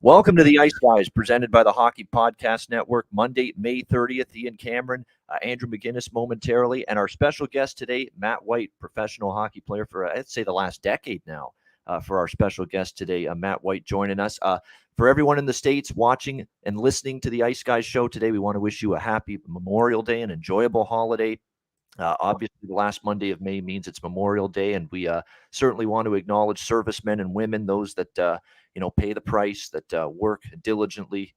Welcome to the Ice Guys, presented by the Hockey Podcast Network. Monday, May 30th, Ian Cameron, Andrew McInnis momentarily, and our special guest today, Matt White, professional hockey player for, I'd say, the last decade now. For our special guest today, Matt White joining us. For everyone in the States watching and listening to the Ice Guys show today, we want to wish you a happy Memorial Day, an enjoyable holiday. Obviously, the last Monday of May means it's Memorial Day, and we certainly want to acknowledge servicemen and women, those that pay the price, that work diligently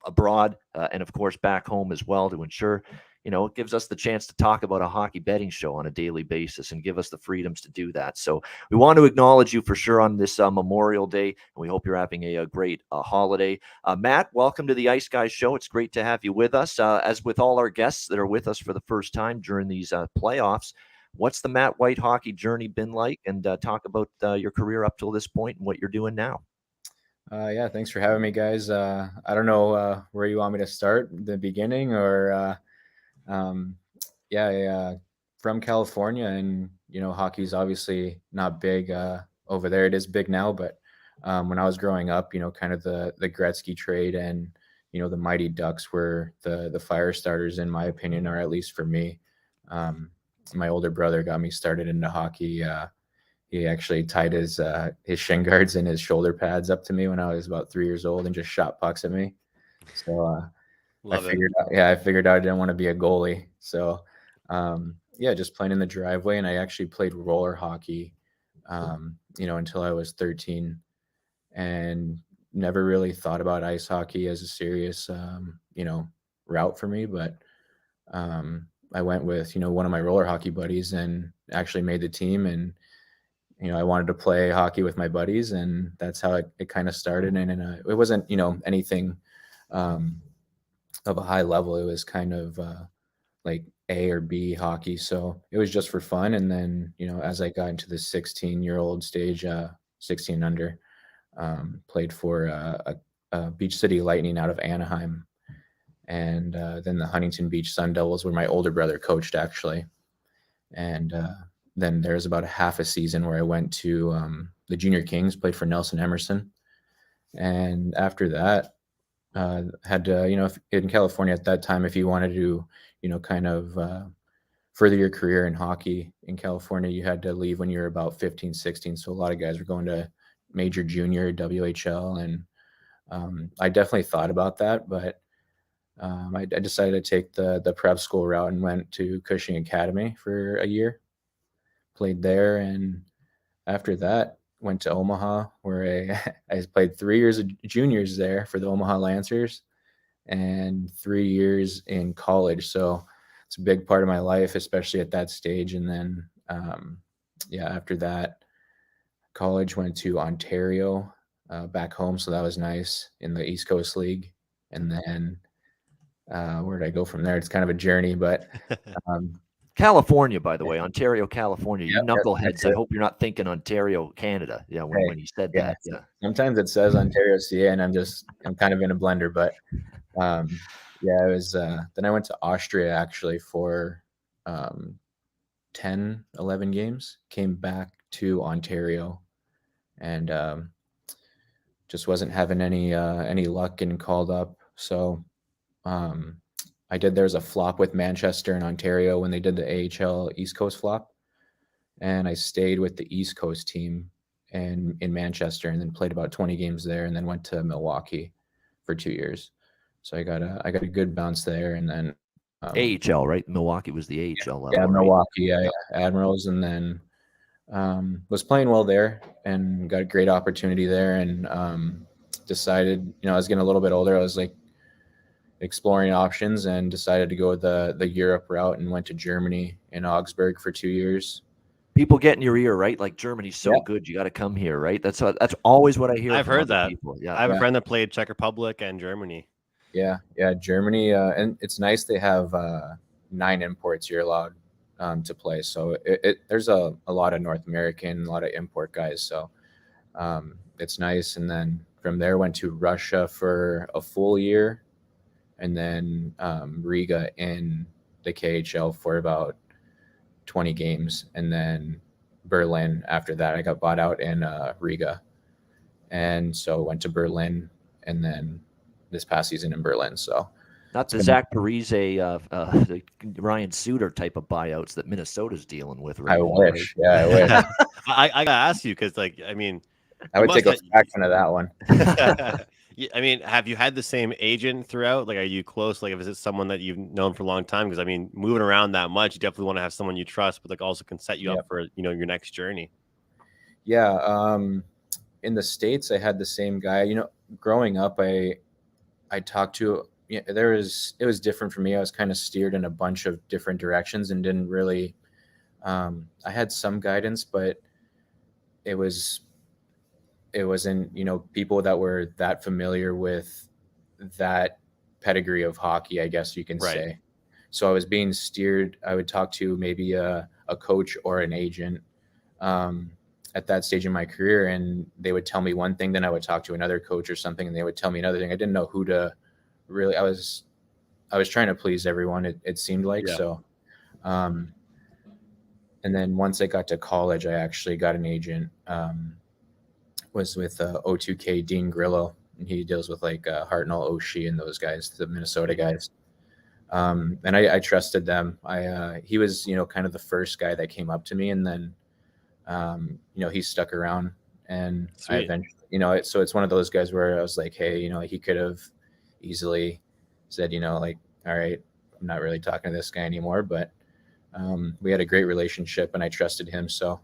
abroad, and of course back home as well, to ensure it gives us the chance to talk about a hockey betting show on a daily basis and give us the freedoms to do that. So we want to acknowledge you for sure on this Memorial Day, and we hope you're having a great holiday. Matt, welcome to the Ice Guys show. It's great to have you with us. As with all our guests that are with us for the first time during these playoffs, what's the Matt White hockey journey been like? And talk about your career up till this point and what you're doing now. Yeah, thanks for having me, guys. I don't know where you want me to start, the beginning or from California, and hockey's obviously not big over there. It is big now, but when I was growing up, kind of the Gretzky trade and the Mighty Ducks were the fire starters, in my opinion, or at least for me. My older brother got me started into hockey. He actually tied his shin guards and his shoulder pads up to me when I was about 3 years old and just shot pucks at me. So I figured out I didn't want to be a goalie. So just playing in the driveway. And I actually played roller hockey, until I was 13, and never really thought about ice hockey as a serious, route for me. But I went with, one of my roller hockey buddies and actually made the team. And I wanted to play hockey with my buddies, and that's how it kind of started. And it wasn't, anything of a high level. It was kind of like A or B hockey. So it was just for fun. And then, as I got into the 16-year-old stage, 16 under, played for a Beach City Lightning out of Anaheim. And then the Huntington Beach Sun Devils, where my older brother coached, actually. And then there was about a half a season where I went to the Junior Kings, played for Nelson Emerson. And after that, had to, in California at that time, if you wanted to, kind of further your career in hockey in California, you had to leave when you were about 15, 16. So a lot of guys were going to major, junior, WHL. And I definitely thought about that, but I decided to take the prep school route and went to Cushing Academy for a year. Played there, and after that went to Omaha, where I played 3 years of juniors there for the Omaha Lancers and 3 years in college. So it's a big part of my life, especially at that stage. And then after that, college, went to Ontario, back home, so that was nice, in the East Coast League. And then where did I go from there? It's kind of a journey, but California, by the way, Ontario, California. You knuckleheads. I hope you're not thinking Ontario, Canada. Yeah, when you said that. Yeah. Sometimes it says Ontario, CA, and I'm kind of in a blender. But it was. Then I went to Austria actually for 10, 11 games. Came back to Ontario, and just wasn't having any luck getting called up. So there's a flop with Manchester and Ontario when they did the AHL East Coast flop. And I stayed with the East Coast team in Manchester, and then played about 20 games there, and then went to Milwaukee for 2 years. So I got a good bounce there. And then AHL, right? Milwaukee was the AHL level. Yeah, Milwaukee, Admirals, and then was playing well there and got a great opportunity there, and decided, I was getting a little bit older. I was like exploring options, and decided to go the Europe route, and went to Germany in Augsburg for 2 years. People get in your ear, right? Like, Germany's so good, you got to come here, right? That's always what I hear. I've heard that. People. Yeah, I have a friend that played Czech Republic and Germany. Yeah, Germany, and it's nice. They have 9 imports you're allowed to play. So there's a lot of North American, a lot of import guys. So it's nice. And then from there, went to Russia for a full year. And then Riga in the KHL for about 20 games. And then Berlin after that. I got bought out in Riga. And so went to Berlin, and then this past season in Berlin. So not the Zach Parise, the Ryan Suter type of buyouts that Minnesota's dealing with right I now. wish. Yeah, I wish. I gotta ask you because, like, I mean, I would take a fraction of that one. I mean, have you had the same agent throughout? Like, are you close? Like, is it someone that you've known for a long time? Because I mean, moving around that much, you definitely want to have someone you trust, but like also can set you up for your next journey. Yeah. In the States, I had the same guy. Growing up, I talked to. Yeah, it was different for me. I was kind of steered in a bunch of different directions and didn't really. I had some guidance, but it wasn't people that were that familiar with that pedigree of hockey, I guess you can say. So I was being steered. I would talk to maybe a coach or an agent at that stage in my career, and they would tell me one thing, then I would talk to another coach or something, and they would tell me another thing. I didn't know who to really. I was trying to please everyone, it seemed like. So and then once I got to college, I actually got an agent. Was with O2K Dean Grillo, and he deals with like Hartnell, Oshie, and those guys, the Minnesota guys. And I trusted them. He was kind of the first guy that came up to me, and then he stuck around, and I eventually so it's one of those guys where I was like, hey, he could have easily said, like, all right, I'm not really talking to this guy anymore, but we had a great relationship and I trusted him, so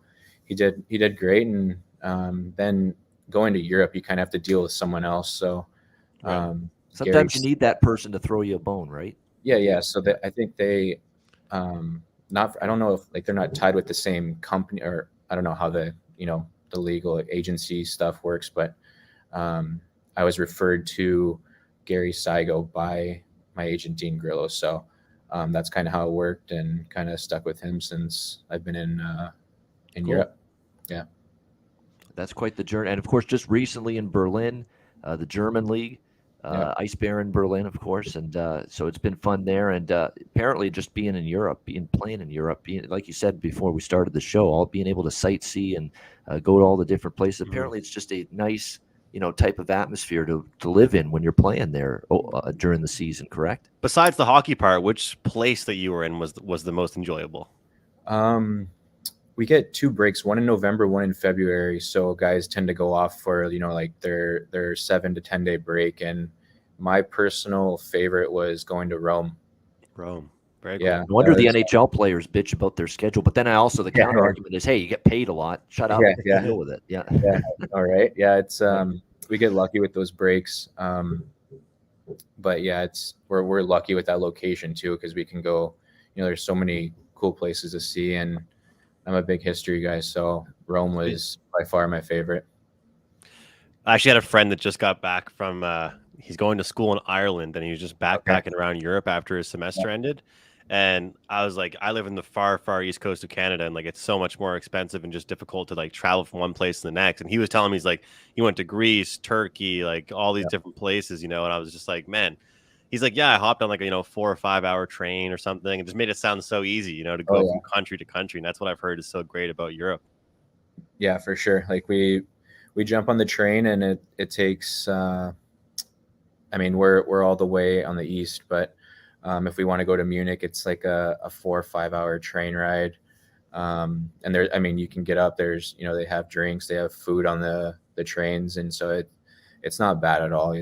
he did great. And then going to Europe, you kind of have to deal with someone else. So sometimes you need that person to throw you a bone, right? Yeah. So I think they I don't know if like they're not tied with the same company, or I don't know how the legal agency stuff works, but I was referred to Gary Saigo by my agent Dean Grillo. So that's kind of how it worked, and kind of stuck with him since I've been in Europe. Yeah. That's quite the journey. And of course, just recently in Berlin, the German league, Ice Baron Berlin, of course. And so it's been fun there. And apparently just being in Europe, playing in Europe, being, like you said before we started the show, all being able to sightsee and go to all the different places. Apparently it's just a nice, type of atmosphere to live in when you're playing there during the season, correct? Besides the hockey part, which place that you were in was the most enjoyable? We get 2 breaks, one in November, one in February. So guys tend to go off for, like their 7 to 10 day break. And my personal favorite was going to Rome. Very cool. No wonder the NHL players bitch about their schedule. But then the counter argument is, hey, you get paid a lot. Shut up. Deal with it. Yeah. All right. Yeah. It's we get lucky with those breaks. But yeah, we're lucky with that location too, because we can go. There's so many cool places to see, and I'm a big history guy, so Rome was by far my favorite. I actually had a friend that just got back from he's going to school in Ireland, and he was just backpacking around Europe after his semester ended. And I was like, I live in the far, far east coast of Canada, and like it's so much more expensive and just difficult to like travel from one place to the next. And he was telling me, he's like, he went to Greece, Turkey, like all these different places, and I was just like, man. He's like, yeah, I hopped on like a 4 or 5 hour train or something, and just made it sound so easy, to go from country to country. And that's what I've heard is so great about Europe. Yeah, for sure. Like we jump on the train, and it takes. I mean, we're all the way on the east, but if we want to go to Munich, it's like a 4 or 5 hour train ride. And there, I mean, you can get up. There's they have drinks, they have food on the trains, and so it's not bad at all.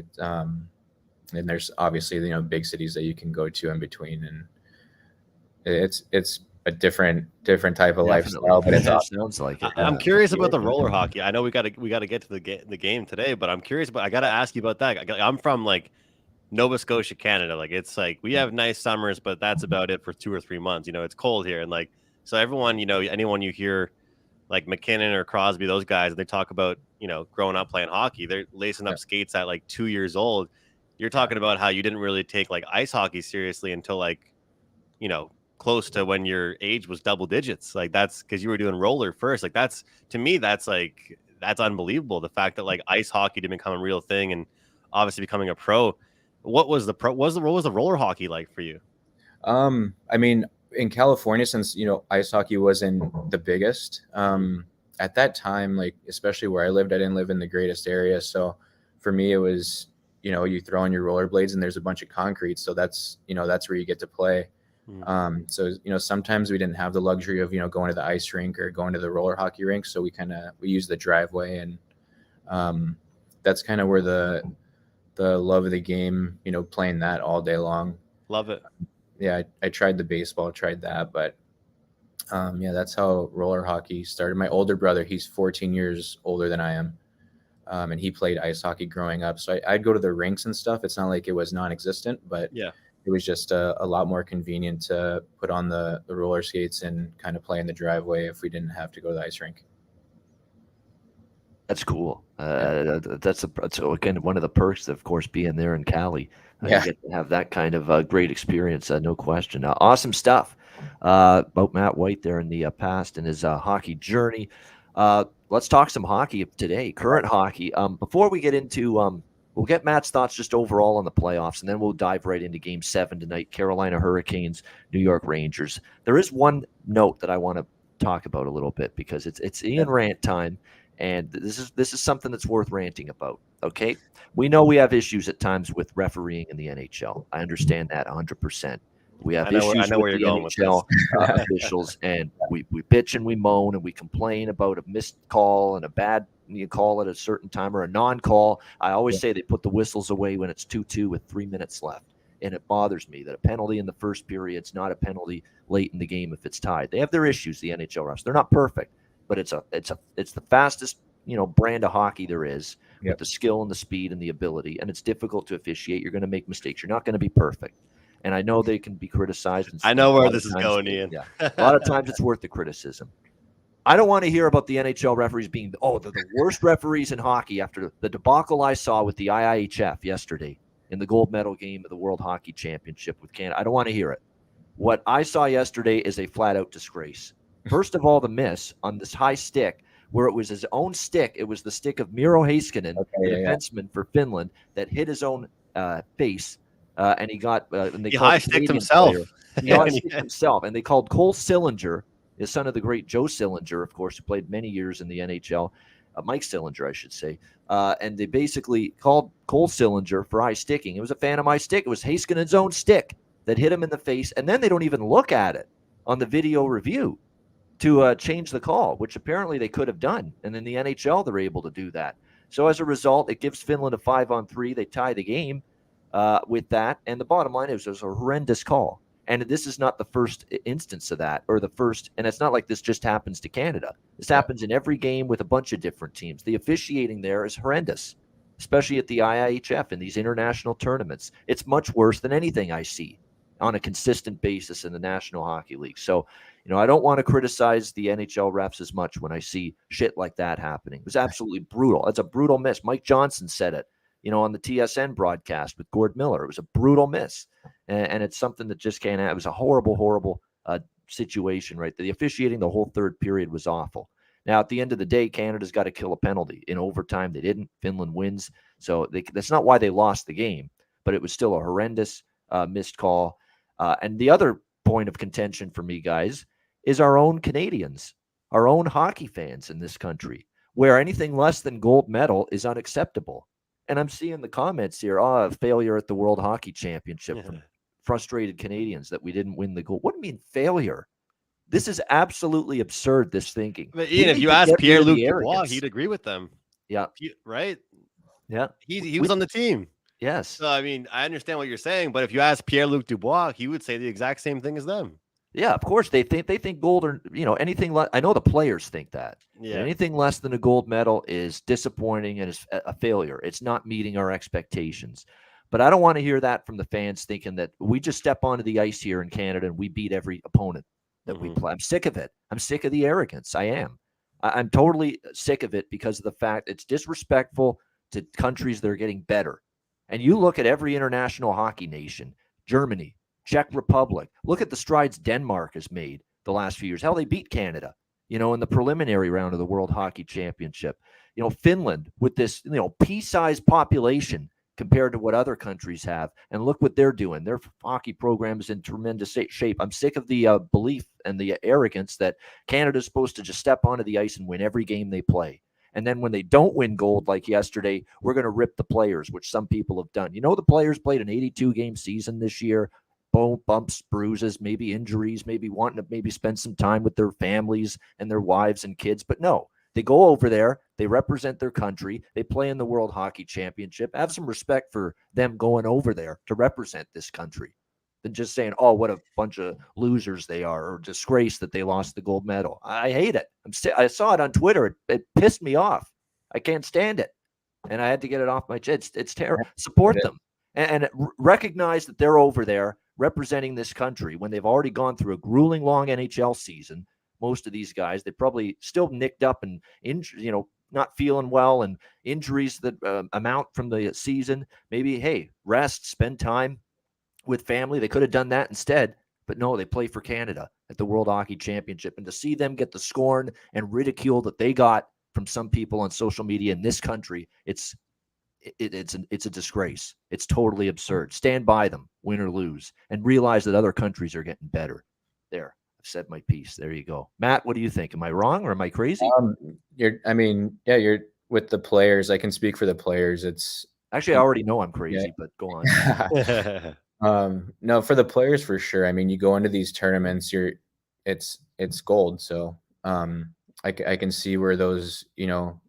And there's obviously big cities that you can go to in between, and it's a different type of lifestyle. But it sounds like it. I'm curious about the roller hockey. I know we got to get to the game today, but I'm curious. But I got to ask you about that. I'm from like Nova Scotia, Canada. Like it's like we have nice summers, but that's about it for 2 or 3 months. It's cold here, and like so everyone anyone you hear like McKinnon or Crosby, those guys, they talk about growing up playing hockey. They're lacing up skates at like 2 years old. You're talking about how you didn't really take like ice hockey seriously until like, close to when your age was double digits. Like that's because you were doing roller first. Like that's, to me, that's unbelievable. The fact that like ice hockey didn't become a real thing, and obviously becoming a pro. What was the roller hockey like for you? I mean, in California, since ice hockey wasn't the biggest, at that time, like, especially where I lived, I didn't live in the greatest area. So for me, it was, you throw on your rollerblades and there's a bunch of concrete. So that's where you get to play. So, sometimes we didn't have the luxury of, going to the ice rink or going to the roller hockey rink. So we use the driveway, and that's kind of where the love of the game, playing that all day long. Love it. Yeah. I tried the baseball, tried that, but that's how roller hockey started. My older brother, he's 14 years older than I am. And he played ice hockey growing up. So I'd go to the rinks and stuff. It's not like it was non-existent, but yeah, it was just a lot more convenient to put on the roller skates and kind of play in the driveway if we didn't have to go to the ice rink. That's cool. That's again one of the perks, of course, being there in Cali. You get to have that kind of great experience, no question. Awesome stuff about Matt White there in the past and his hockey journey. Let's talk some hockey today, current hockey. Before we get into we'll get Matt's thoughts just overall on the playoffs, and then we'll dive right into Game 7 tonight, Carolina Hurricanes, New York Rangers. There is one note that I want to talk about a little bit because it's Ian rant time, and this is something that's worth ranting about, okay? We know we have issues at times with refereeing in the NHL. I understand that 100%. We have issues with the NHL officials, and we bitch and we moan and we complain about a missed call and a bad call at a certain time or a non-call. I always say they put the whistles away when it's 2-2 with 3 minutes left, and it bothers me that a penalty in the first period's not a penalty late in the game if it's tied. They have their issues, the NHL refs. They're not perfect, but it's the fastest brand of hockey there is, with the skill and the speed and the ability, and it's difficult to officiate. You're going to make mistakes. You're not going to be perfect. And I know they can be criticized. I know where this is going, Ian. Yeah, a lot of times it's worth the criticism. I don't want to hear about the NHL referees being, they're the worst referees in hockey after the debacle I saw with the IIHF yesterday in the gold medal game of the World Hockey Championship with Canada. I don't want to hear it. What I saw yesterday is a flat-out disgrace. First of all, the miss on this high stick, where it was his own stick. It was the stick of Miro Heiskanen, the defenseman for Finland, that hit his own face. And he got and they high-sticked himself. He high-sticked himself, and they called Cole Sillinger, the son of the great Joe Sillinger, of course, who played many years in the NHL, Mike Sillinger, I should say. And they basically called Cole Sillinger for high-sticking. It was a phantom high-stick. It was Heiskanen's own stick that hit him in the face, and then they don't even look at it on the video review to change the call, which apparently they could have done. And in the NHL, they're able to do that. So as a result, it gives Finland a 5-on-3. They tie the game with that. And the bottom line is it was a horrendous call. And this is not the first instance of that, or the first, and it's not like this just happens to Canada. This happens in every game with a bunch of different teams. The officiating there is horrendous, especially at the IIHF and these international tournaments. It's much worse than anything I see on a consistent basis in the National Hockey League. So, I don't want to criticize the NHL refs as much when I see shit like that happening. It was absolutely brutal. It's a brutal miss. Mike Johnson said it, on the TSN broadcast with Gord Miller. It was a brutal miss. And it's something that just can't happen. It was a horrible, horrible situation, right? The officiating the whole third period was awful. Now, at the end of the day, Canada's got to kill a penalty. In overtime, they didn't. Finland wins. So that's not why they lost the game, but it was still a horrendous missed call. And the other point of contention for me, guys, is our own Canadians, our own hockey fans in this country, where anything less than gold medal is unacceptable. And I'm seeing the comments here, failure at the World Hockey Championship from frustrated Canadians that we didn't win the gold. What do you mean failure? This is absolutely absurd, this thinking. But Ian, if you ask Pierre-Luc Dubois, he'd agree with them. Yeah. Right? Yeah. He was on the team. Yes. So, I mean, I understand what you're saying, but if you ask Pierre-Luc Dubois, he would say the exact same thing as them. Yeah, of course. They think gold or, anything less. I know the players think that. Yeah. Anything less than a gold medal is disappointing and is a failure. It's not meeting our expectations. But I don't want to hear that from the fans thinking that we just step onto the ice here in Canada and we beat every opponent that we play. I'm sick of it. I'm sick of the arrogance. I am. I'm totally sick of it because of the fact it's disrespectful to countries that are getting better. And you look at every international hockey nation, Germany, Czech Republic. Look at the strides Denmark has made the last few years. How they beat Canada, in the preliminary round of the World Hockey Championship. Finland with this, pea-sized population compared to what other countries have. And look what they're doing. Their hockey program is in tremendous shape. I'm sick of the belief and the arrogance that Canada's supposed to just step onto the ice and win every game they play. And then when they don't win gold like yesterday, we're going to rip the players, which some people have done. You know, the players played an 82-game season this year. Bumps, bruises, maybe injuries, maybe wanting to maybe spend some time with their families and their wives and kids. But no, they go over there, they represent their country, they play in the World Hockey Championship. Have some respect for them going over there to represent this country than just saying, oh, what a bunch of losers they are, or disgrace that they lost the gold medal. I hate it. I saw it on Twitter. It pissed me off. I can't stand it. And I had to get it off my chest. It's terrible. Support them and recognize that they're over there representing this country when they've already gone through a grueling long NHL season. Most of these guys, they probably still nicked up and not feeling well, and injuries that amount from the season. Maybe, hey, rest, spend time with family. They could have done that instead, but no, they play for Canada at the World Hockey Championship. And to see them get the scorn and ridicule that they got from some people on social media in this country, it's a disgrace. It's totally absurd. Stand by them, win or lose, and realize that other countries are getting better. There, I've said my piece. There you go. Matt, what do you think? Am I wrong or am I crazy? You're with the players. I can speak for the players. It's actually, I already know I'm crazy, but go on. No, for the players, for sure. I mean, you go into these tournaments, it's gold. So I can see where those,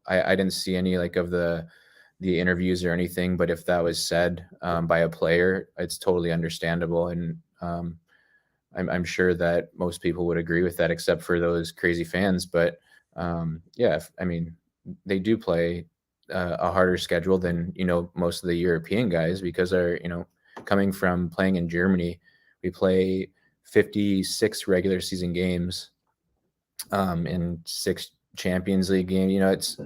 I didn't see any like of the interviews or anything, but if that was said by a player, it's totally understandable. And I'm sure that most people would agree with that, except for those crazy fans. But I mean, they do play a harder schedule than, most of the European guys, because they're, coming from playing in Germany. We play 56 regular season games and 6 Champions League games.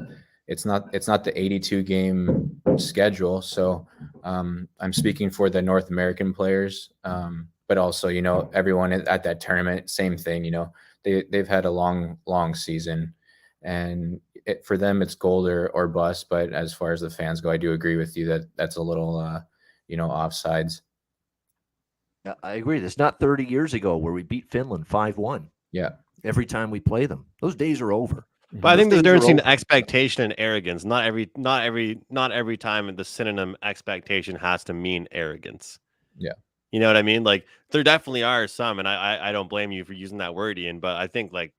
It's not the 82 game schedule. So I'm speaking for the North American players, but also, everyone at that tournament, same thing. They've had a long season, and for them it's gold or bust. But as far as the fans go, I do agree with you that that's a little offsides. I agree. It's not 30 years ago where we beat Finland 5-1. Yeah. Every time we play them, those days are over. But I think there's a difference between expectation and arrogance. Not every time the synonym expectation has to mean arrogance. Yeah. You know what I mean? Like, there definitely are some, and I don't blame you for using that word, Ian, but I think like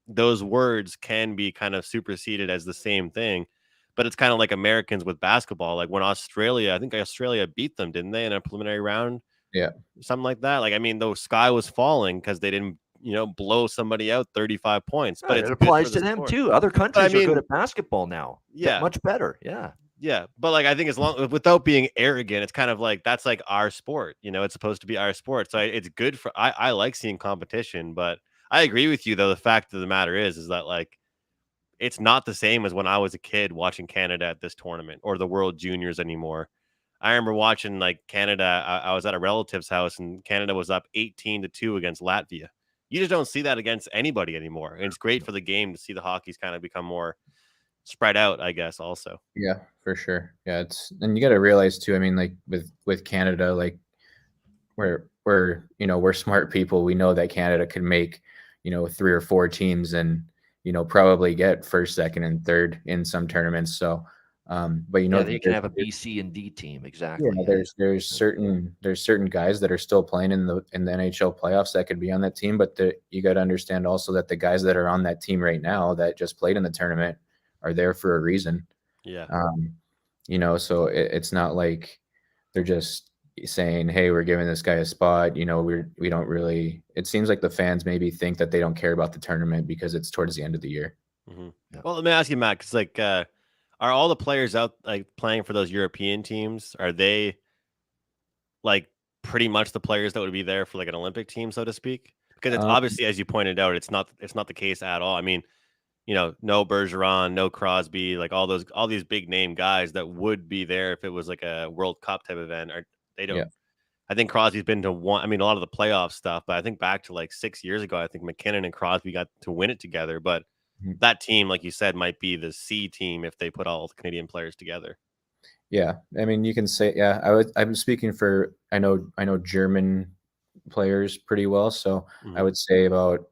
those words can be kind of superseded as the same thing. But it's kind of like Americans with basketball. Like when I think Australia beat them, didn't they, in a preliminary round? Yeah. Something like that. Like, I mean, the sky was falling because they didn't, blow somebody out 35 points. But it applies to them too. Other countries are good at basketball now. Yeah. Much better. Yeah. Yeah. But like, I think without being arrogant, it's kind of like, that's like our sport. It's supposed to be our sport. So it's good I like seeing competition, but I agree with you though. The fact of the matter is that like, it's not the same as when I was a kid watching Canada at this tournament or the World Juniors anymore. I remember watching like Canada. I was at a relative's house and Canada was up 18-2 against Latvia. You just don't see that against anybody anymore. And it's great for the game to see the hockey's kind of become more spread out, I guess, also. Yeah, for sure. Yeah, and you got to realize too, I mean, like with Canada, like we're smart people. We know that Canada could make, 3 or 4 teams and, probably get first, second, and third in some tournaments. So, but they can have a B, C, and D team. Exactly. Yeah, there's certain guys that are still playing in the NHL playoffs that could be on that team, but you got to understand also that the guys that are on that team right now that just played in the tournament are there for a reason. Yeah. So it's not like they're just saying, hey, we're giving this guy a spot. We don't really. It seems like the fans maybe think that they don't care about the tournament because it's towards the end of the year. Mm-hmm. Yeah. Well, let me ask you, Matt, because like, are all the players out like playing for those European teams? Are they like pretty much the players that would be there for like an Olympic team, so to speak? Because it's obviously, as you pointed out, it's not the case at all. I mean, no Bergeron, no Crosby, like all these big name guys that would be there if it was like a World Cup type event. Or they don't. Yeah. I think Crosby's been to one. I mean, a lot of the playoff stuff, but I think back to like 6 years ago, I think McKinnon and Crosby got to win it together. But that team, like you said, might be the C team if they put all the Canadian players together. Yeah, I mean, you can say, yeah. I'm speaking for, I know German players pretty well, so I Mhm. would say about,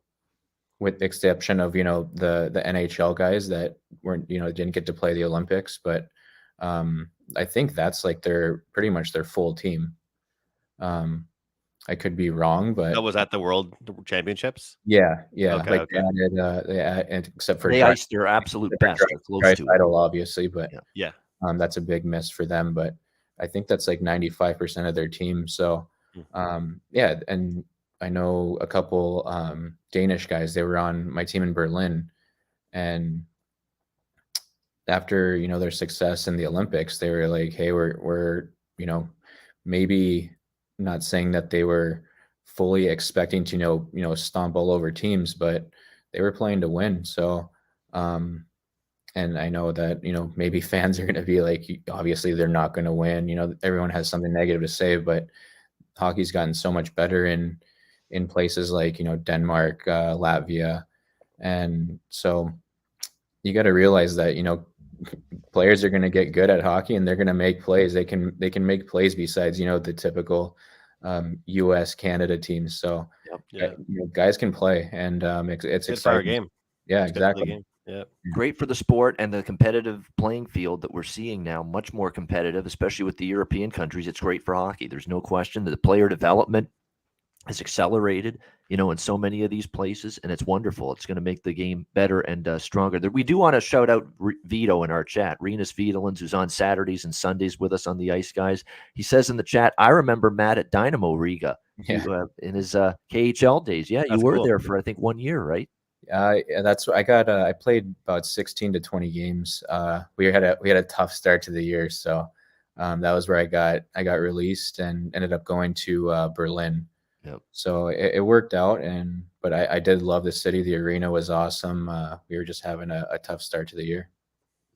with the exception of the NHL guys that weren't didn't get to play the Olympics, but I think that's like their pretty much their full team. Um, I could be wrong, That but was at the World Championships? yeah, Okay, like okay. and except for They iced their absolute best or close to it. Draisaitl, obviously, but Yeah. Yeah. that's a big miss for them. But I think that's like 95% of their team. So Mhm. yeah, and I know a couple Danish guys. They were on my team in Berlin, and after their success in the Olympics, they were like, "Hey, we're maybe not saying that they were fully expecting to stomp all over teams, but they were playing to win." So, and I know that maybe fans are going to be like, obviously they're not going to win. Everyone has something negative to say, but hockey's gotten so much better in places like Denmark, Latvia, and so you got to realize that players are going to get good at hockey and they're going to make plays. They can make plays besides the typical U.S. Canada teams. So Yep. Yeah. guys can play, and it's Good for our exciting. game. Yeah, It's good for the exactly. game. Yeah. Great for the sport and the competitive playing field that we're seeing now, much more competitive, especially with the European countries. It's great for hockey. There's no question that the player development has accelerated, in so many of these places, and it's wonderful. It's going to make the game better and stronger. We do want to shout out Vito in our chat, Renus Vitolands, who's on Saturdays and Sundays with us on the Ice Guys. He says in the chat, I remember Matt at Dynamo Riga in his KHL days. Yeah, you That's were cool. there for, I think, 1 year, right? That's what I got. I played about 16 to 20 games. We had a tough start to the year, so that was where I got released and ended up going to Berlin. Yep. So it worked out, but I did love the city. The arena was awesome. We were just having a tough start to the year.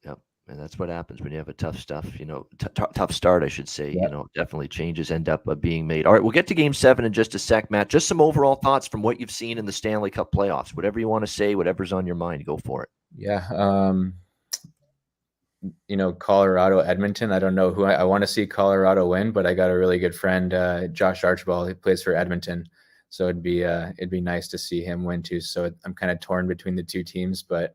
Yep. And that's what happens when you have a tough tough start, I should say. Yeah. Definitely changes end up being made. All right, we'll get to Game 7 in just a sec, Matt. Just some overall thoughts from what you've seen in the Stanley Cup playoffs. Whatever you want to say, whatever's on your mind, go for it. Yeah. Colorado, Edmonton. I don't know who I want to see Colorado win, but I got a really good friend, Josh Archibald. He plays for Edmonton, so it'd be nice to see him win too. So I'm kind of torn between the two teams, but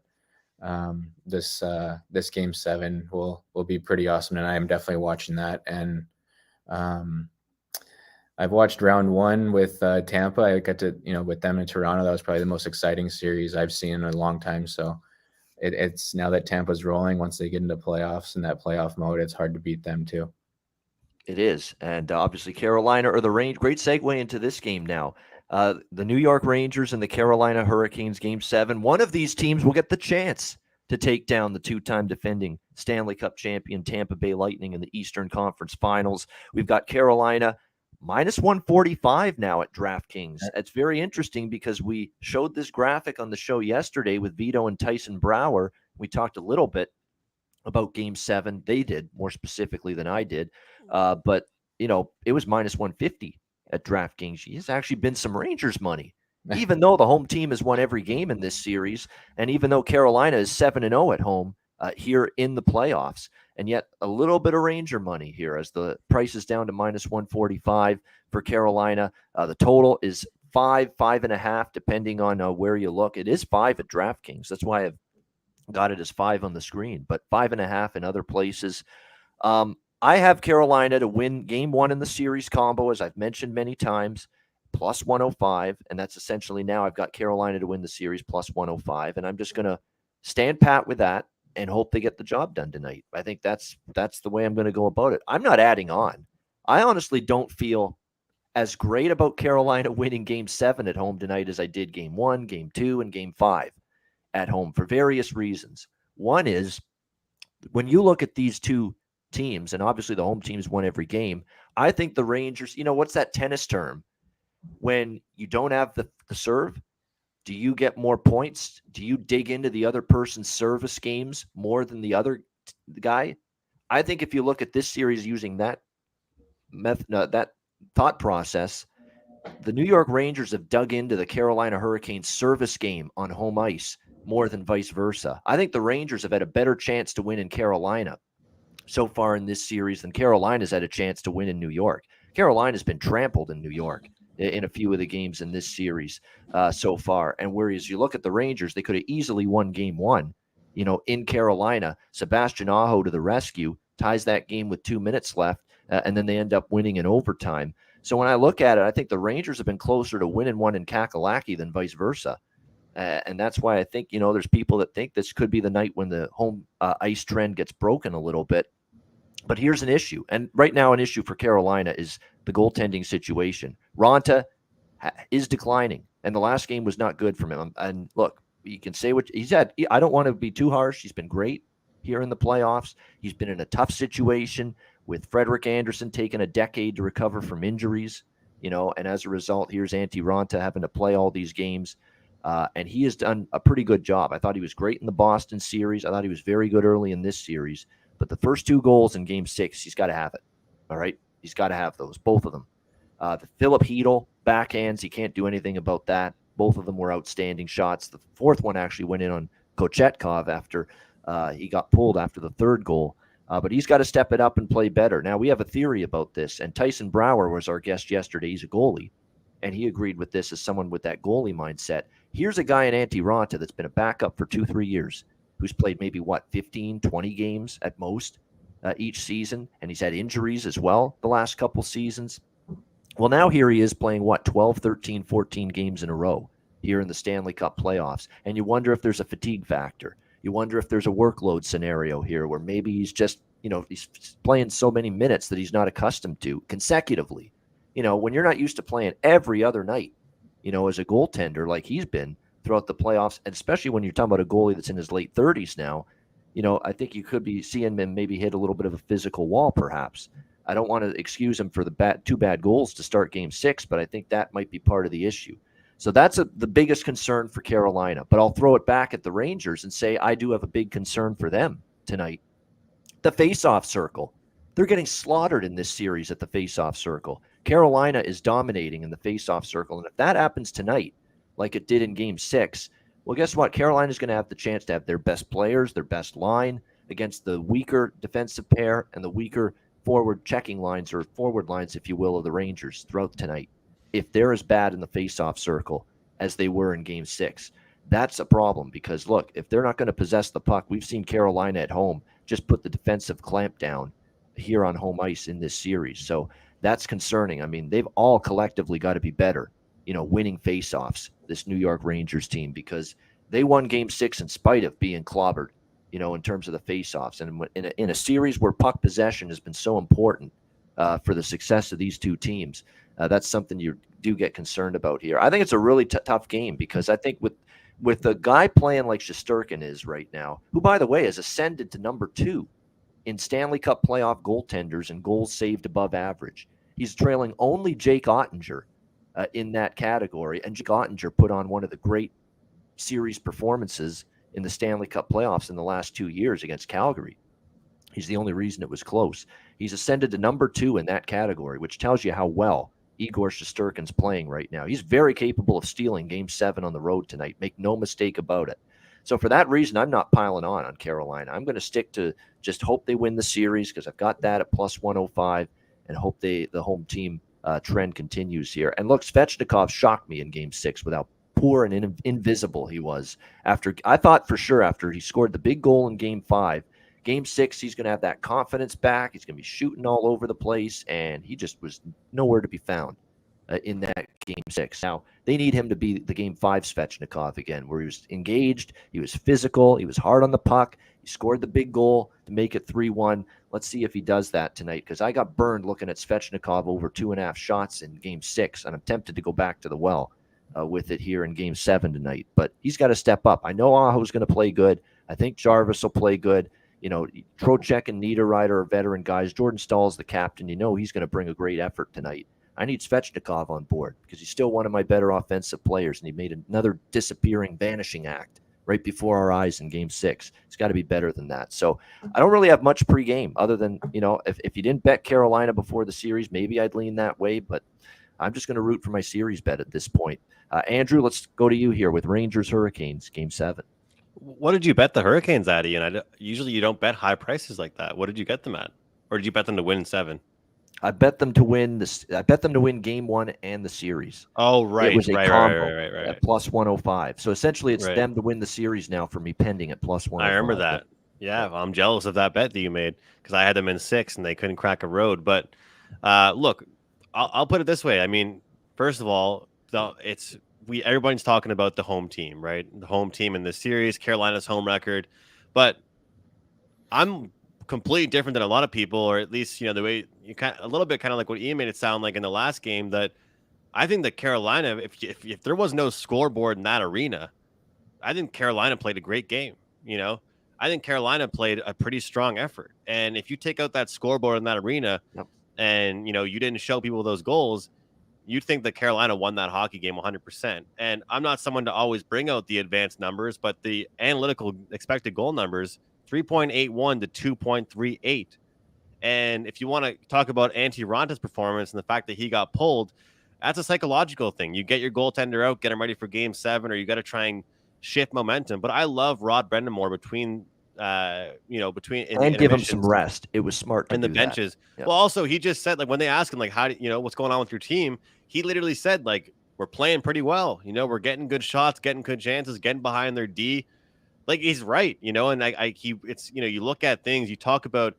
this Game 7 will be pretty awesome, and I am definitely watching that. And I've watched round 1 with Tampa. I got to with them in Toronto. That was probably the most exciting series I've seen in a long time. So it's now that Tampa's rolling, once they get into playoffs and that playoff mode, it's hard to beat them too. It is. And obviously Carolina or the Range. Great segue into this game now. The New York Rangers and the Carolina Hurricanes, Game 7. One of these teams will get the chance to take down the two-time defending Stanley Cup champion Tampa Bay Lightning in the Eastern Conference Finals. We've got Carolina minus 145 now at DraftKings. It's very interesting because we showed this graphic on the show yesterday with Vito and Tyson Brower. We talked a little bit about Game 7. They did more specifically than I did. But, it was minus 150 at DraftKings. It's actually been some Rangers money, even though the home team has won every game in this series. And even though Carolina is 7-0 at home here in the playoffs, and yet a little bit of Ranger money here as the price is down to minus 145 for Carolina. The total is 5.5, depending on where you look. It is 5 at DraftKings. That's why I've got it as 5 on the screen, but 5.5 in other places. I have Carolina to win Game 1 in the series combo, as I've mentioned many times, plus 105, and that's essentially now I've got Carolina to win the series plus 105, and I'm just going to stand pat with that and hope they get the job done tonight. I think that's the way I'm going to go about it. I'm not adding on. I honestly don't feel as great about Carolina winning Game 7 at home tonight as I did Game 1, Game 2, and Game 5 at home for various reasons. One is when you look at these two teams, and obviously the home teams won every game, I think the Rangers, what's that tennis term? When you don't have the serve, do you get more points? Do you dig into the other person's service games more than the other guy? I think if you look at this series using that that thought process, the New York Rangers have dug into the Carolina Hurricanes service game on home ice more than vice versa. I think the Rangers have had a better chance to win in Carolina so far in this series than Carolina's had a chance to win in New York. Carolina's been trampled in New York in a few of the games in this series so far. And whereas you look at the Rangers, they could have easily won game one, in Carolina. Sebastian Aho to the rescue, ties that game with 2 minutes left, and then they end up winning in overtime. So when I look at it, I think the Rangers have been closer to winning one in Kakalaki than vice versa. And that's why I think, there's people that think this could be the night when the home ice trend gets broken a little bit. But here's an issue. And right now, an issue for Carolina is the goaltending situation. Ronta is declining, and the last game was not good from him. And look, you can say what he's had. I don't want to be too harsh. He's been great here in the playoffs. He's been in a tough situation with Frederik Andersen taking a decade to recover from injuries, and as a result, here's Antti Ronta having to play all these games. And he has done a pretty good job. I thought he was great in the Boston series. I thought he was very good early in this series. But the first 2 goals in Game 6, he's got to have it. All right? He's got to have those, both of them. The Philip Hedl backhands, he can't do anything about that. Both of them were outstanding shots. The fourth one actually went in on Kochetkov after he got pulled after the third goal. But he's got to step it up and play better. Now, we have a theory about this, and Tyson Brower was our guest yesterday. He's a goalie, and he agreed with this as someone with that goalie mindset. Here's a guy in Antti Ronta that's been a backup for 2-3 years, who's played maybe, 15, 20 games at most each season, and he's had injuries as well the last couple seasons. Well, now here he is playing, 12, 13, 14 games in a row here in the Stanley Cup playoffs, and you wonder if there's a fatigue factor. You wonder if there's a workload scenario here where maybe he's just, he's playing so many minutes that he's not accustomed to consecutively. When you're not used to playing every other night, as a goaltender like he's been throughout the playoffs, and especially when you're talking about a goalie that's in his late 30s now, I think you could be seeing him maybe hit a little bit of a physical wall perhaps. I don't want to excuse him for the 2 bad goals to start Game 6, but I think that might be part of the issue. So that's the biggest concern for Carolina. But I'll throw it back at the Rangers and say I do have a big concern for them tonight. The face-off circle. They're getting slaughtered in this series at the face-off circle. Carolina is dominating in the face-off circle. And if that happens tonight, like it did in Game 6, well, guess what? Carolina's going to have the chance to have their best players, their best line against the weaker defensive pair and the weaker forward checking lines, or forward lines, if you will, of the Rangers throughout tonight. If they're as bad in the face-off circle as they were in Game 6, that's a problem because, look, if they're not going to possess the puck, we've seen Carolina at home just put the defensive clamp down here on home ice in this series. So that's concerning. I mean, they've all collectively got to be better, winning face-offs, this New York Rangers team, because they won Game 6 in spite of being clobbered, in terms of the face-offs. And in a series where puck possession has been so important for the success of these two teams, that's something you do get concerned about here. I think it's a really tough game because I think with the guy playing like Shesterkin is right now, who, by the way, has ascended to number 2 in Stanley Cup playoff goaltenders and goals saved above average. He's trailing only Jake Ottinger in that category, and Jake Ottinger put on one of the great series performances in the Stanley Cup playoffs in the last 2 years against Calgary. He's the only reason it was close. He's ascended to number 2 in that category, which tells you how well Igor Shesterkin's playing right now. He's very capable of stealing Game 7 on the road tonight. Make no mistake about it. So for that reason, I'm not piling on Carolina. I'm going to stick to just hope they win the series because I've got that at plus 105 and hope the home team trend continues here. And look, Svechnikov shocked me in Game 6 with how poor and invisible he was. I thought for sure after he scored the big goal in Game 5, Game 6, he's going to have that confidence back. He's going to be shooting all over the place, and he just was nowhere to be found in that Game 6. Now, they need him to be the Game 5 Svechnikov again, where he was engaged, he was physical, he was hard on the puck, he scored the big goal to make it 3-1. Let's see if he does that tonight, because I got burned looking at Svechnikov over 2.5 shots in Game 6, and I'm tempted to go back to the well with it here in Game 7 tonight. But he's got to step up. I know Aho's going to play good. I think Jarvis will play good. Trocheck and Niederreiter are veteran guys. Jordan Stahl's the captain. He's going to bring a great effort tonight. I need Svechnikov on board because he's still one of my better offensive players, and he made another disappearing, vanishing act right before our eyes in Game 6. It's got to be better than that. So I don't really have much pregame other than, if you didn't bet Carolina before the series, maybe I'd lean that way, but I'm just going to root for my series bet at this point. Andrew, let's go to you here with Rangers Hurricanes, Game 7. What did you bet the Hurricanes at, Ian? Usually you don't bet high prices like that. What did you get them at? Or did you bet them to win 7? I bet them to win this. I bet them to win game 1 and the series. Oh, It right, was a right, combo right. at plus 105. So essentially, it's Right. them to win the series now for me pending at plus 105. I remember that. Yeah, I'm jealous of that bet that you made because I had them in 6 and they couldn't crack a road. But look, I'll put it this way. I mean, first of all, everybody's talking about the home team, right? The home team in this series, Carolina's home record. But I'm completely different than a lot of people, or at least, the way you a little bit kind of like what Ian made it sound like in the last game, that I think that Carolina, if there was no scoreboard in that arena, I think Carolina played a great game. I think Carolina played a pretty strong effort. And if you take out that scoreboard in that arena, Yep. and you didn't show people those goals, you'd think that Carolina won that hockey game 100%. And I'm not someone to always bring out the advanced numbers, but the analytical expected goal numbers, 3.81 to 2.38. And if you want to talk about Antti Ranta's performance and the fact that he got pulled, that's a psychological thing. You get your goaltender out, get him ready for game 7, or you got to try and shift momentum. But I love Rod Brendamore between give him some rest. It was smart to in the do benches. Yep. Well, also he just said, like, when they asked him, like, how do what's going on with your team, he literally said, like, we're playing pretty well. We're getting good shots, getting good chances, getting behind their D. Like, he's right. And you look at things, you talk about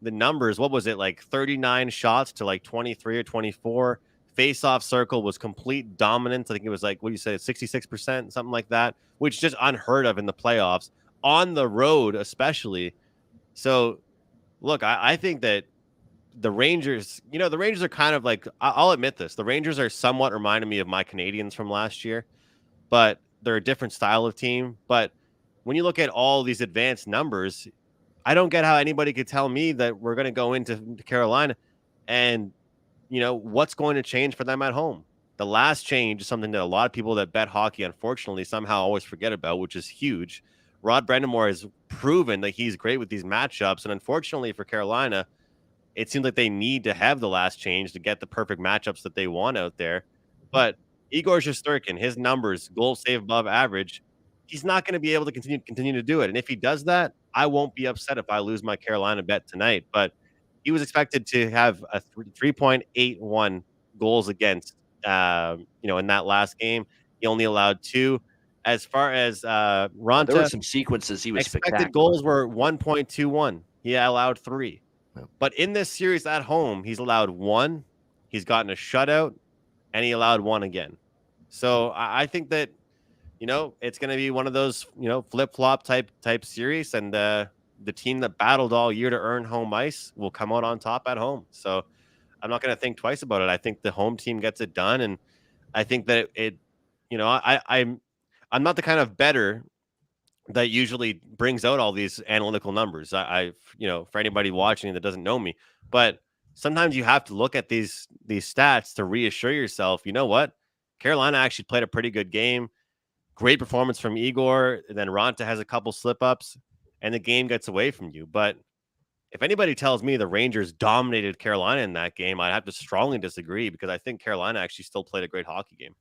the numbers. What was it, like 39 shots to like 23 or 24? Face-off circle was complete dominance. I think it was like, what do you say, 66%, something like that, which is just unheard of in the playoffs, on the road especially. So, look, I think that the Rangers, the Rangers are kind of like, I'll admit this, the Rangers are somewhat reminding me of my Canadians from last year, but they're a different style of team. But when you look at all these advanced numbers, I don't get how anybody could tell me that we're going to go into Carolina and, what's going to change for them at home. The last change is something that a lot of people that bet hockey, unfortunately, somehow always forget about, which is huge. Rod Brendamore has proven that he's great with these matchups. And unfortunately for Carolina, it seems like they need to have the last change to get the perfect matchups that they want out there. But Igor Shesterkin, his numbers, goals saved above average, he's not going to be able to continue to do it. And if he does that, I won't be upset if I lose my Carolina bet tonight. But he was expected to have a 3.81 goals against, in that last game. He only allowed 2. As far as Ranta, there were some sequences he was expected goals were 1.21. He allowed 3. But in this series at home, he's allowed 1. He's gotten a shutout, and he allowed 1 again. So I think that, it's going to be one of those, flip-flop type series, and the team that battled all year to earn home ice will come out on top at home. So I'm not going to think twice about it. I think the home team gets it done, and I think that I'm not the kind of bettor that usually brings out all these analytical numbers. I for anybody watching that doesn't know me, but sometimes you have to look at these stats to reassure yourself, you know what? Carolina actually played a pretty good game. Great performance from Igor. And then Ranta has a couple slip-ups, and the game gets away from you. But if anybody tells me the Rangers dominated Carolina in that game, I'd have to strongly disagree, because I think Carolina actually still played a great hockey game.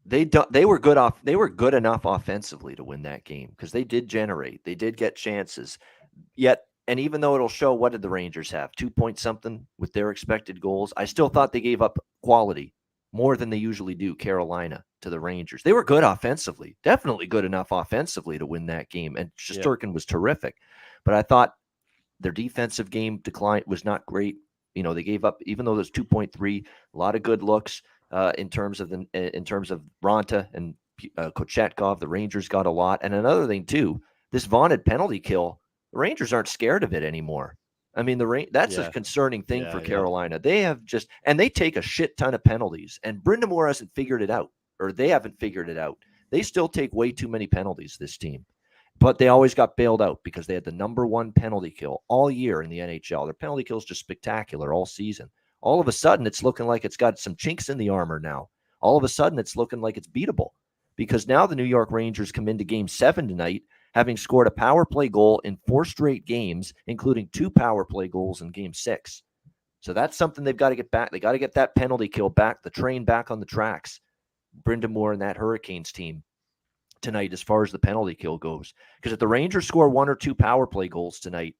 They were good off. They were good enough offensively to win that game, because they did generate. They did get chances. Yet, and even though it'll show, what did the Rangers have? 2 point something with their expected goals. I still thought they gave up quality more than they usually do, Carolina, to the Rangers. They were good offensively, definitely good enough offensively to win that game. And Shesterkin was terrific. But I thought their defensive game decline was not great. They gave up, even though there's 2.3, a lot of good looks in terms of Ranta and Kochetkov. The Rangers got a lot. And another thing too, this vaunted penalty kill, the Rangers aren't scared of it anymore. I mean, that's a concerning thing for Carolina. They have and they take a shit ton of penalties, and Brind'Amour hasn't figured it out, or they haven't figured it out. They still take way too many penalties, this team, but they always got bailed out because they had the number 1 penalty kill all year in the NHL. Their penalty kill is just spectacular all season. All of a sudden, it's looking like it's got some chinks in the armor now. All of a sudden, it's looking like it's beatable, because now the New York Rangers come into Game 7 tonight, having scored a power play goal in 4 straight games, including 2 power play goals in Game 6. So that's something they've got to get back. They got to get that penalty kill back, the train back on the tracks. Brind'Amour and that Hurricanes team tonight as far as the penalty kill goes. Because if the Rangers score 1 or 2 power play goals tonight,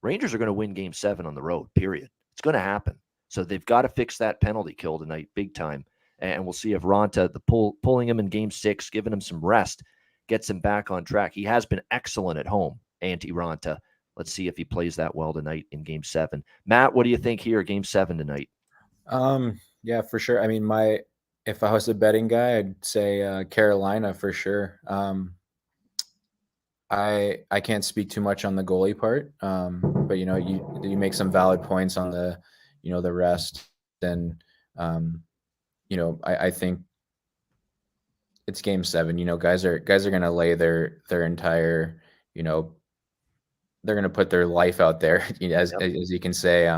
Rangers are going to win Game 7 on the road, period. It's going to happen. So they've got to fix that penalty kill tonight big time. And we'll see if Ranta, pulling him in Game 6, giving him some rest, gets him back on track. He has been excellent at home, Antti-Ranta. Let's see if he plays that well tonight in Game 7. Matt, what do you think here, Game 7 tonight? Yeah, for sure. I mean, if I was a betting guy, I'd say Carolina for sure. I can't speak too much on the goalie part, but you make some valid points on the the rest, and I think it's Game 7. Guys are gonna lay their entire they're gonna put their life out there, as you can say.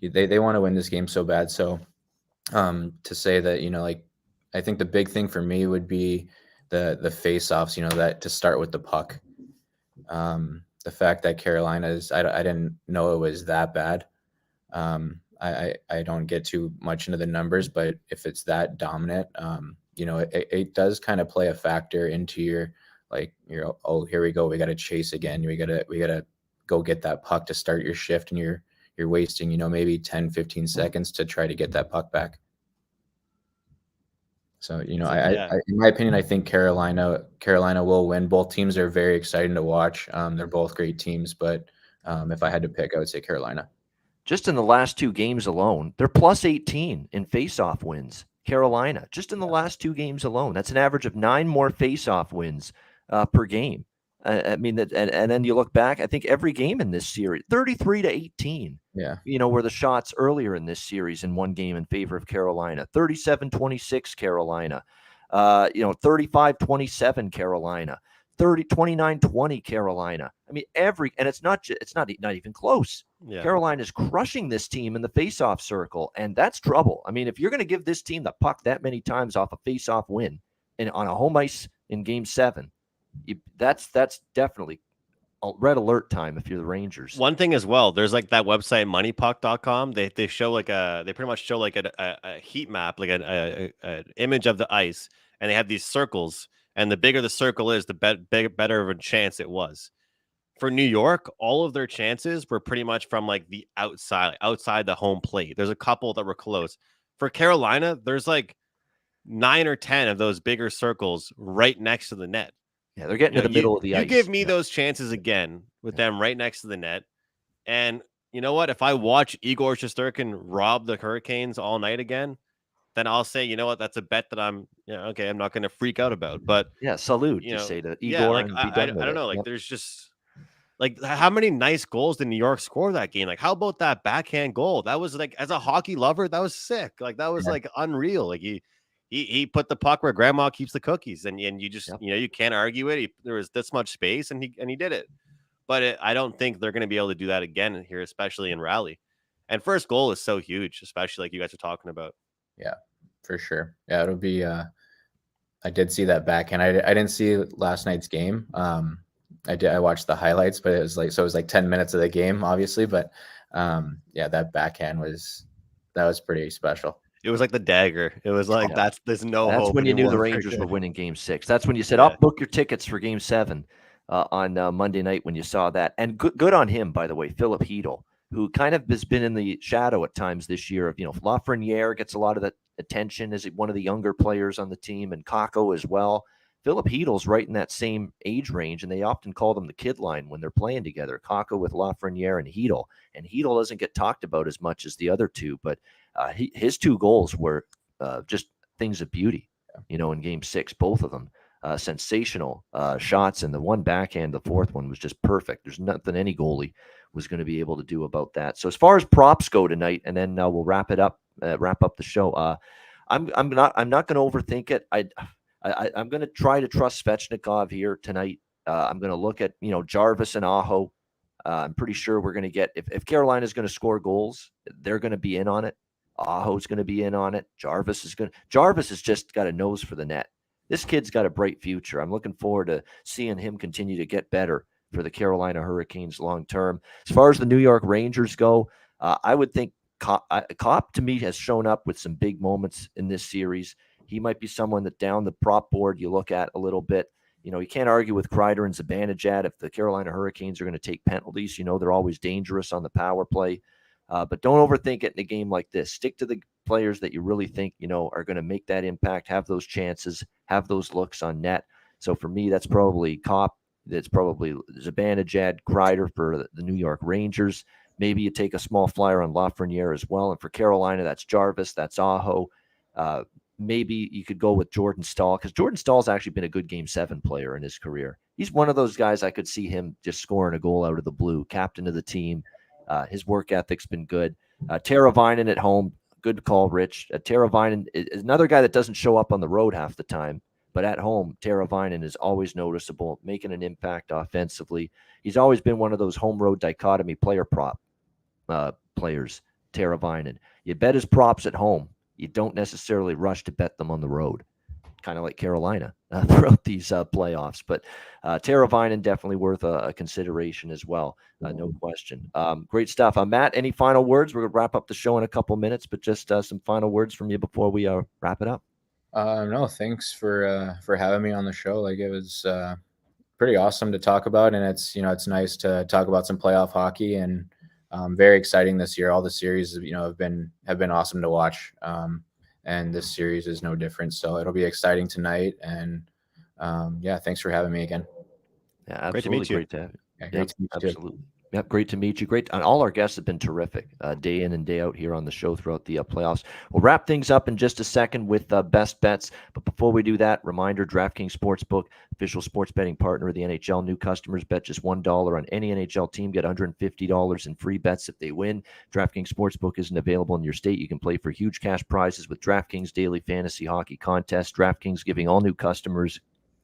They want to win this game so bad. So to say that I think the big thing for me would be the face-offs. That to start with the puck. The fact that Carolina I didn't know it was that bad. I don't get too much into the numbers, but if it's that dominant, it does kind of play a factor into your oh, here we go, we got to chase again. We got to go get that puck to start your shift, and you're wasting maybe 10-15 seconds to try to get that puck back. So, in my opinion, I think Carolina will win. Both teams are very exciting to watch. They're both great teams, but if I had to pick, I would say Carolina. Just in the last 2 games alone, they're plus 18 in face-off wins. Carolina, just in the last 2 games alone. That's an average of 9 more face-off wins per game. I mean, and then you look back, I think every game in this series, 33-18. Yeah. Were the shots earlier in this series in one game in favor of Carolina. 37-26 Carolina. 35-27 Carolina. 29-20 Carolina. I mean, and it's not even close. Yeah. Carolina is crushing this team in the face-off circle, and that's trouble. I mean, if you're going to give this team the puck that many times off a face-off win and on a home ice in Game 7, that's definitely a red alert time if you're the Rangers. One thing as well, there's that website moneypuck.com. They show they pretty much show a heat map, an image of the ice, and they have these circles, and the bigger the circle is, the better of a chance it was. For New York, all of their chances were pretty much from the outside the home plate. There's a couple that were close. For Carolina, there's 9 or 10 of those bigger circles right next to the net. Yeah, they're getting to the middle of the ice. You give me those chances again with them right next to the net. And you know what? If I watch Igor Shesterkin rob the Hurricanes all night again, then I'll say, you know what? That's a bet that I'm not going to freak out about. But salute, you say to Igor. I don't know. There's just how many nice goals did New York score that game? How about that backhand goal? That was as a hockey lover, that was sick. That was unreal. He put the puck where grandma keeps the cookies, and you just you can't argue it. There was this much space, and he did it. But I don't think they're going to be able to do that again here, especially in Raleigh. And first goal is so huge, especially like you guys are talking about. Yeah, for sure. Yeah, it'll be. I did see that backhand. I didn't see last night's game. I watched the highlights, but it was 10 minutes of the game, obviously. But that backhand was pretty special. It was like the dagger. It was there's no hope. That's when you knew the Rangers were winning Game 6. That's when you said, "I'll book your tickets for Game 7 on Monday night." When you saw that, and good on him, by the way, Philip Hedl, who kind of has been in the shadow at times this year. Of Lafreniere gets a lot of the attention as one of the younger players on the team, and Kakko as well. Philip Hedl's right in that same age range, and they often call them the kid line when they're playing together. Kakko with Lafreniere and Hedl, and Hedl doesn't get talked about as much as the other two, but his 2 goals were just things of beauty, in Game 6, both of them. Sensational shots, and the one backhand, the fourth one was just perfect. There's nothing any goalie was going to be able to do about that. So as far as props go tonight, and then we'll wrap up the show. I'm not going to overthink it. I'm going to try to trust Svechnikov here tonight. I'm going to look at Jarvis and Aho. I'm pretty sure we're going to get if Carolina's going to score goals, they're going to be in on it. Aho's going to be in on it. Jarvis has just got a nose for the net. This kid's got a bright future. I'm looking forward to seeing him continue to get better for the Carolina Hurricanes long term. As far as the New York Rangers go, I would think Kopp to me has shown up with some big moments in this series. He might be someone that down the prop board you look at a little bit. You can't argue with Kreider and Zibanejad. If the Carolina Hurricanes are going to take penalties, they're always dangerous on the power play. But don't overthink it in a game like this. Stick to the players that you really think, are going to make that impact, have those chances, have those looks on net. So for me, that's probably Kopp. That's probably Zibanejad, Kreider for the New York Rangers. Maybe you take a small flyer on Lafreniere as well. And for Carolina, that's Jarvis, that's Aho. Maybe you could go with Jordan Staal, because Jordan Stahl's actually been a good Game 7 player in his career. He's one of those guys I could see him just scoring a goal out of the blue, captain of the team. His work ethic's been good. Tara Vinen at home, good call, Rich. Tara Vinen is another guy that doesn't show up on the road half the time, but at home, Tara Vinen is always noticeable, making an impact offensively. He's always been one of those home-road dichotomy player prop players, Tara Vinen. You bet his props at home. You don't necessarily rush to bet them on the road, kind of like Carolina throughout these playoffs. But Tara Vinen definitely worth a consideration as well, no question. Great stuff. Matt, any final words? We're going to wrap up the show in a couple minutes, but just some final words from you before we wrap it up. No, thanks for having me on the show. Like, it was pretty awesome to talk about, and it's nice to talk about some playoff hockey, and very exciting this year. All the series have been awesome to watch, and this series is no different. So it'll be exciting tonight, and thanks for having me again. Yeah, absolutely. Great to meet you. Great to have you. Yeah, great to meet you too. Absolutely. Yep, great to meet you. Great. And all our guests have been terrific day in and day out here on the show throughout the playoffs. We'll wrap things up in just a second with best bets. But before we do that, reminder, DraftKings Sportsbook, official sports betting partner of the NHL. New customers bet just $1 on any NHL team, get $150 in free bets if they win. DraftKings Sportsbook isn't available in your state. You can play for huge cash prizes with DraftKings Daily Fantasy Hockey Contest. DraftKings giving all new customers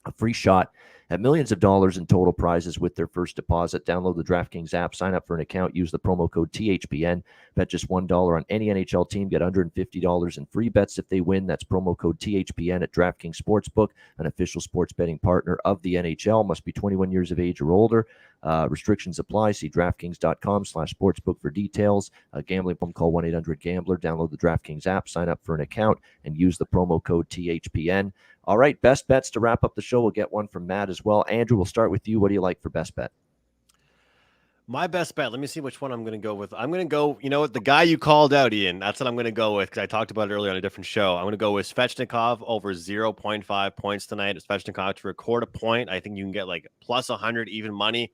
a free shot at millions of dollars in total prizes with their first deposit. Download the DraftKings app, sign up for an account, use the promo code THPN. Bet just $1 on any NHL team, get $150 in free bets if they win. That's promo code THPN at DraftKings Sportsbook, an official sports betting partner of the NHL. Must be 21 years of age or older. Restrictions apply. See DraftKings.com/sportsbook for details. Gambling problem, call 1-800-GAMBLER. Download the DraftKings app, sign up for an account, and use the promo code THPN. All right, best bets to wrap up the show. We'll get one from Matt as well. Andrew, we'll start with you. What do you like for best bet? My best bet, let me see which one I'm going to go with. I'm going to go, the guy you called out, Ian, that's what I'm going to go with, because I talked about it earlier on a different show. I'm going to go with Svechnikov over 0.5 points tonight. Svechnikov to record a point. I think you can get like plus 100 even money.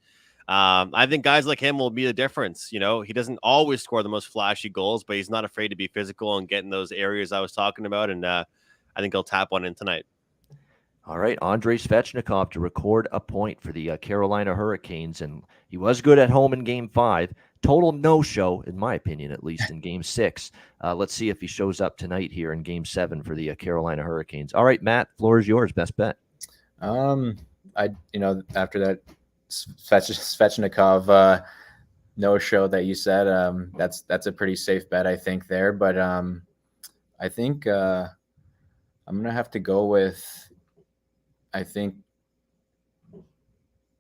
I think guys like him will be the difference. He doesn't always score the most flashy goals, but he's not afraid to be physical and get in those areas I was talking about, and I think he'll tap one in tonight. All right, Andrei Svechnikov to record a point for the Carolina Hurricanes, and he was good at home in Game 5. Total no-show, in my opinion, at least in Game 6. Let's see if he shows up tonight here in Game 7 for the Carolina Hurricanes. All right, Matt, floor is yours. Best bet. After that Svechnikov no-show that you said, that's a pretty safe bet, I think, there. But I think I'm gonna have to go with. I think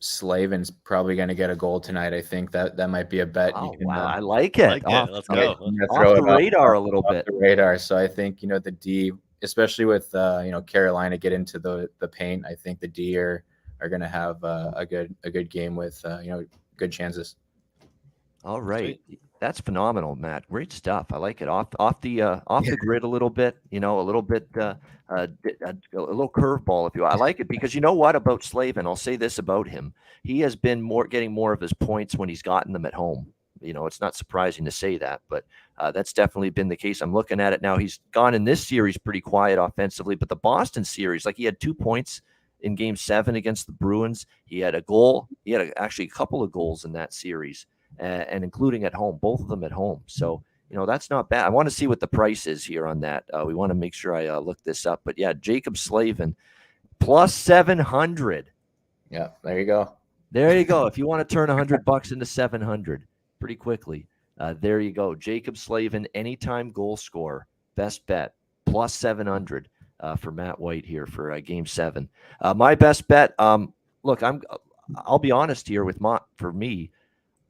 Slavin's probably going to get a goal tonight. I think that might be a bet. Oh, wow. I like it. Let's go. Off the radar a little bit. Off the radar. So I think, the D, especially with, Carolina get into the paint, I think the D are going to have a good game with, good chances. All right. Sweet. That's phenomenal, Matt. Great stuff. I like it. Off the grid a little bit, a little bit, a little curveball, if you will. I like it because you know what about Slavin? I'll say this about him. He has been getting more of his points when he's gotten them at home. It's not surprising to say that, but that's definitely been the case. I'm looking at it now. He's gone in this series pretty quiet offensively, but the Boston series, like he had 2 points in Game 7 against the Bruins. He had a goal. He had actually a couple of goals in that series. And including at home, both of them at home. So, that's not bad. I want to see what the price is here on that. We want to make sure I look this up. But, yeah, Jacob Slavin, plus 700. Yeah, there you go. There you go. If you want to turn $100 into 700 pretty quickly, there you go. Jacob Slavin, anytime goal scorer, best bet, plus 700 for Matt White here for Game 7. My best bet, look, I'll be honest here for me.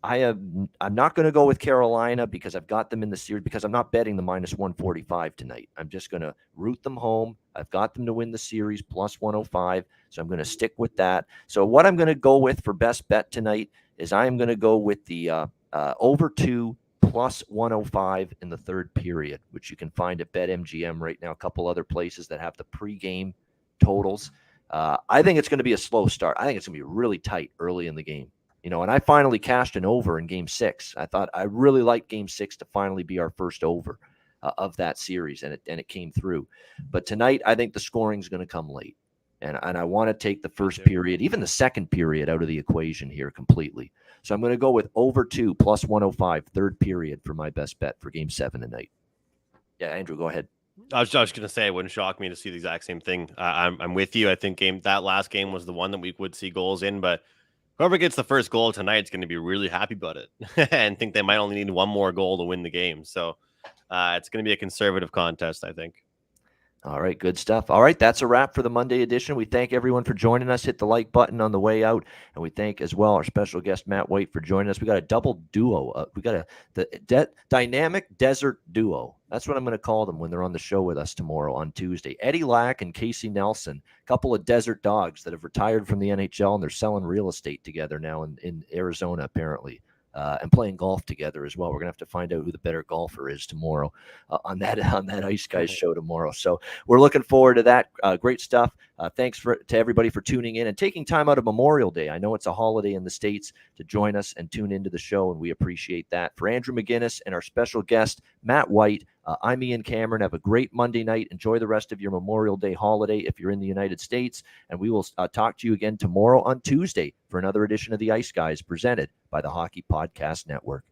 I'm not going to go with Carolina because I've got them in the series because I'm not betting the minus 145 tonight. I'm just going to root them home. I've got them to win the series plus 105, so I'm going to stick with that. So what I'm going to go with for best bet tonight is I'm going to go with the over 2 plus 105 in the third period, which you can find at BetMGM right now. A couple other places that have the pregame totals. I think it's going to be a slow start. I think it's going to be really tight early in the game. And I finally cashed an over in Game 6. I thought I really liked Game 6 to finally be our first over of that series, and it came through. But tonight, I think the scoring is going to come late, and I want to take the first period, even the second period, out of the equation here completely. So I'm going to go with over 2 plus 105 third period for my best bet for Game 7 tonight. Yeah, Andrew, go ahead. I was just going to say it wouldn't shock me to see the exact same thing. I'm with you. I think that last game was the one that we would see goals in, but whoever gets the first goal tonight is going to be really happy about it and think they might only need one more goal to win the game. So it's going to be a conservative contest, I think. All right, good stuff. All right, that's a wrap for the Monday edition. We thank everyone for joining us. Hit the like button on the way out, and we thank as well our special guest Matt White for joining us. We got a double duo. We got the dynamic desert duo. That's what I'm going to call them when they're on the show with us tomorrow on Tuesday. Eddie Lack and Casey Nelson, a couple of desert dogs that have retired from the NHL, and they're selling real estate together now in Arizona apparently. And playing golf together as well. We're gonna have to find out who the better golfer is tomorrow on that Ice Guys show tomorrow. So we're looking forward to that. Great stuff. Thanks to everybody for tuning in and taking time out of Memorial Day. I know it's a holiday in the States to join us and tune into the show, and we appreciate that. For Andrew McInnis and our special guest Matt White, I'm Ian Cameron. Have a great Monday night. Enjoy the rest of your Memorial Day holiday if you're in the United States, and we will talk to you again tomorrow on Tuesday for another edition of the Ice Guys presented by the Hockey Podcast Network.